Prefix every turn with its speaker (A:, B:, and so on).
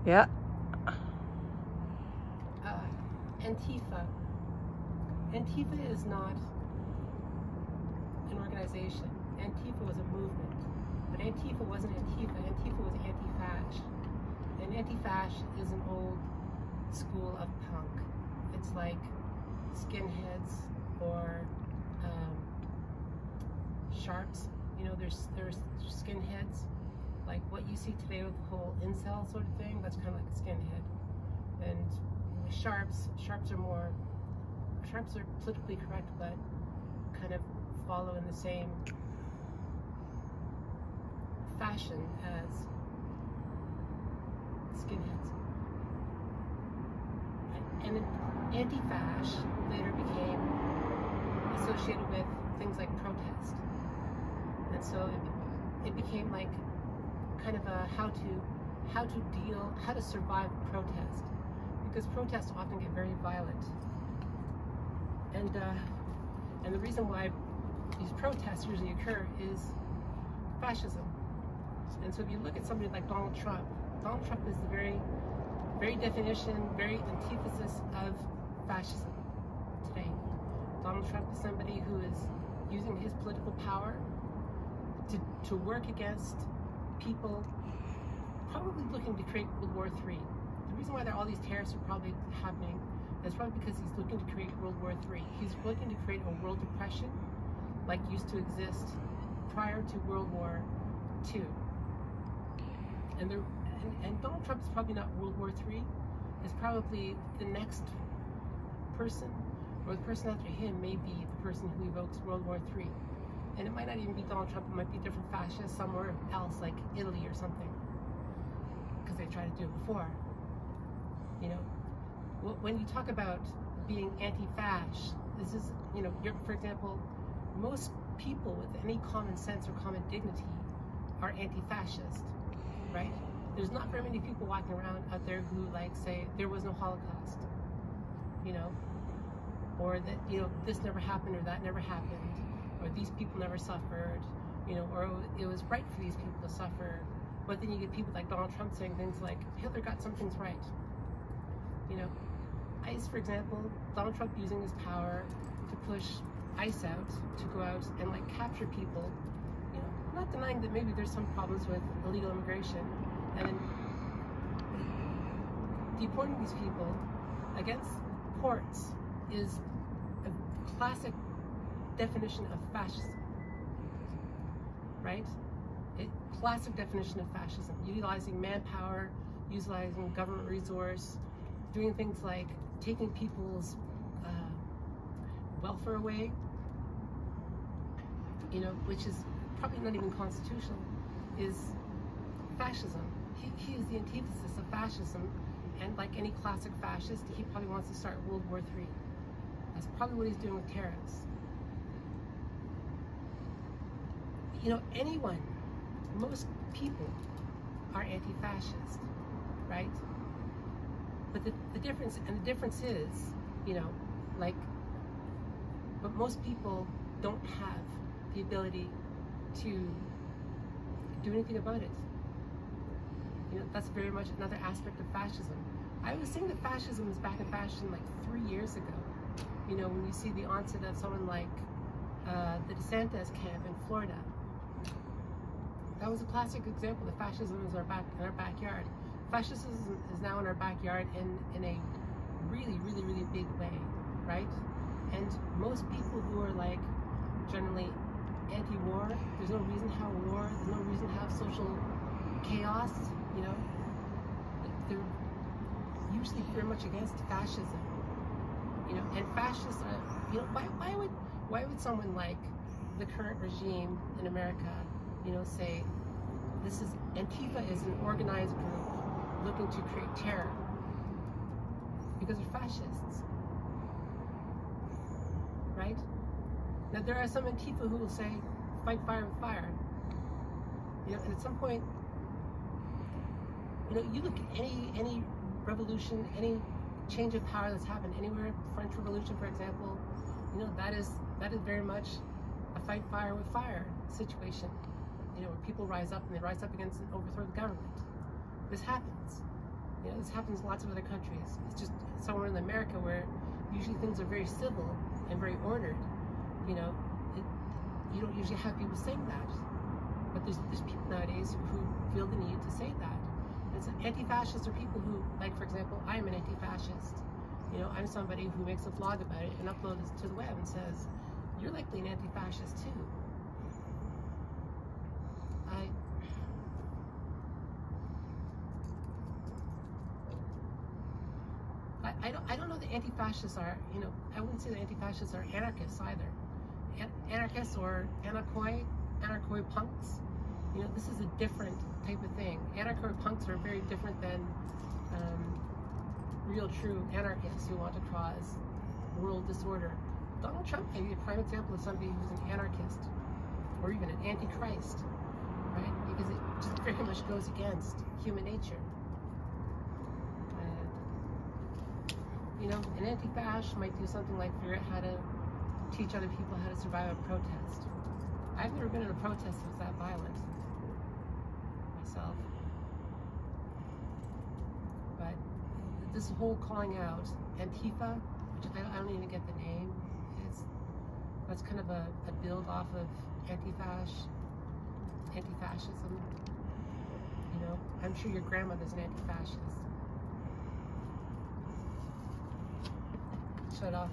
A: Yeah.
B: Antifa. Antifa is not an organization. Antifa was a movement. But Antifa wasn't Antifa. Antifa was anti-fash. And anti-fash is an old school of punk. It's like skinheads or sharps. You know, there's skinheads. Like what you see today with the whole incel sort of thing, that's kind of like a skinhead. And sharps are politically correct, but kind of follow in the same fashion as skinheads. And anti-fash later became associated with things like protest. And so it became like kind of a how to survive protest, because protests often get very violent. And the reason why these protests usually occur is fascism. And so if you look at somebody like Donald Trump is the very definition, very antithesis of fascism today. Donald Trump is somebody who is using his political power to work against people probably looking to create World War III. The reason why all these tariffs are probably happening is probably because he's looking to create World War III. He's looking to create a world depression like used to exist prior to World War II. And Donald Trump is probably not World War III. It's probably the next person, or the person after him may be the person who evokes World War III. And it might not even be Donald Trump, it might be different fascists somewhere else, like Italy or something, because they tried to do it before. You know, when you talk about being anti-fash, this is, you know, for example, most people with any common sense or common dignity are anti-fascist, right? There's not very many people walking around out there who like say there was no Holocaust, you know, or that, you know, this never happened or that never happened, or these people never suffered, you know, or it was right for these people to suffer. But then you get people like Donald Trump saying things like Hitler got some things right. You know, ICE, for example, Donald Trump using his power to push ICE out, to go out and like capture people, you know, not denying that maybe there's some problems with illegal immigration, and then deporting these people against courts is a classic definition of fascism, right? Classic definition of fascism, utilizing manpower, utilizing government resource, doing things like taking people's welfare away, you know, which is probably not even constitutional, is fascism. He is the antithesis of fascism, and like any classic fascist, he probably wants to start World War III. That's probably what he's doing with tariffs. You know, anyone, most people are anti-fascist, right? But the difference is, you know, like, but most people don't have the ability to do anything about it. You know, that's very much another aspect of fascism. I was saying that fascism is back in fashion like 3 years ago. You know, when you see the onset of someone like the DeSantis camp in Florida. That was a classic example that fascism is in our backyard. Fascism is now in our backyard in a really, really, really big way, right? And most people who are like generally anti-war, there's no reason to have war, there's no reason to have social chaos, you know? They're usually very much against fascism, you know? And fascists are, you know, why would someone like the current regime in America, you know, say this is Antifa is an organized group looking to create terror? Because they're fascists, right? Now there are some Antifa who will say fight fire with fire, you know, and at some point, you know, you look at any revolution, any change of power that's happened anywhere, French Revolution, for example, you know, that is very much a fight fire with fire situation. You know, where people rise up and they rise up against and overthrow the government. This happens. You know, this happens in lots of other countries. It's just somewhere in America where usually things are very civil and very ordered. You know, you don't usually have people saying that. But there's people nowadays who feel the need to say that. And so anti-fascists are people who, like, for example, I am an anti-fascist. You know, I'm somebody who makes a vlog about it and uploads it to the web and says, you're likely an anti-fascist too. I don't know that anti-fascists are, you know, I wouldn't say that anti-fascists are anarchists either. Anarchists or anarcho punks, you know, this is a different type of thing. Anarcho punks are very different than real true anarchists who want to cause world disorder. Donald Trump may be a prime example of somebody who's an anarchist or even an antichrist, right? Because it just very much goes against human nature. You know, an anti-fascist might do something like figure out how to teach other people how to survive a protest. I've never been in a protest that was that violent myself. But this whole calling out Antifa, which I don't even get the name, that's kind of a build off of anti-fascism. You know, I'm sure your grandmother's an anti-fascist. Shut off.